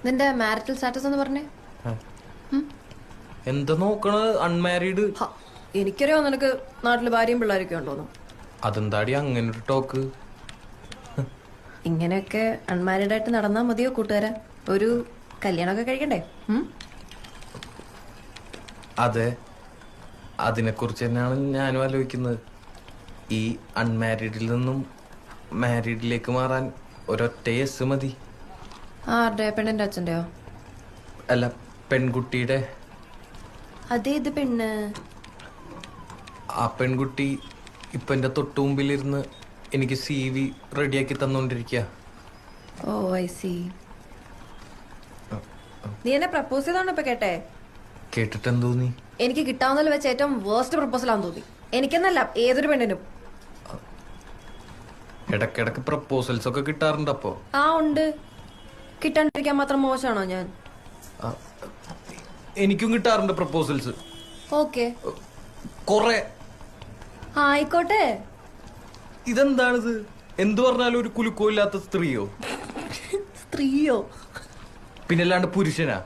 നിന്റെ marital status എന്ന് പറഞ്ഞേ. എന്താ നോക്കണ? അൺമാരീഡ്. എനിക്കറിയോ നിനക്ക് നാട്ടില് ഭാര്യയും പിള്ളേരൊക്കെ ഉണ്ടോന്നു. അതെന്താടി അങ്ങനെ ഒരു ടോക്ക്? ഇങ്ങനെയൊക്കെ അൺമാരീഡ് ആയിട്ട് നടന്നാ മതിയോ കൂട്ടുകാരാ? ഒരു കല്യാണമൊക്കെ കഴിക്കണ്ടേ? അതെ, അതിനെക്കുറിച്ച് തന്നെയാണ് ഞാനും ആലോചിക്കുന്നത്. ഈ അൺമാരീഡിൽ നിന്നും മാരീഡിലേക്ക് മാറാൻ ഒരൊറ്റ യെസ് മതി. ആരുടെ? പെണ്ണിന്റെ അച്ഛന്റെയോ? അല്ല, പെൺകുട്ടിയുടെ. അതേത് പെണ്ണ്? ആ പെൺകുട്ടി ഇപ്പൊ എന്റെ തൊട്ടു മുമ്പിലിരുന്ന് എനിക്ക് CV റെഡിയാക്കി തന്നോണ്ടിരിക്കുക. ഓ ഐ സി. നീ എന്നെ പ്രപ്പോസ് ചെയ്താണോ ഇപ്പൊ കേട്ടെ? കേട്ടിട്ട് എന്തോന്നി? എനിക്ക് കിട്ടാവുന്നതിൽ വെച്ച് ഏറ്റവും വേർസ്റ്റ് പ്രപ്പോസലാന്ന് തോന്നി. എനിക്കെന്നല്ല, ഏതൊരു പെണ്ണിനും. ഇടക്കിടക്ക് പ്രപ്പോസൽസ് ഒക്കെ കിട്ടാറുണ്ട്. അപ്പോ ആ ഉണ്ട്. കിട്ടാണ്ടിരിക്കാൻ മാത്രം മോശമാണോ ഞാൻ? എനിക്കും കിട്ടാറുണ്ട് പ്രപ്പോസൽസ്. ഓക്കെ, കൊറേ. ആയിക്കോട്ടെ. ഇതെന്താണിത്? എന്തു പറഞ്ഞാലും ഒരു കുലുക്കോ ഇല്ലാത്ത സ്ത്രീയോ? സ്ത്രീയോ? പിന്നല്ലാണ്ട് പുരുഷനാ?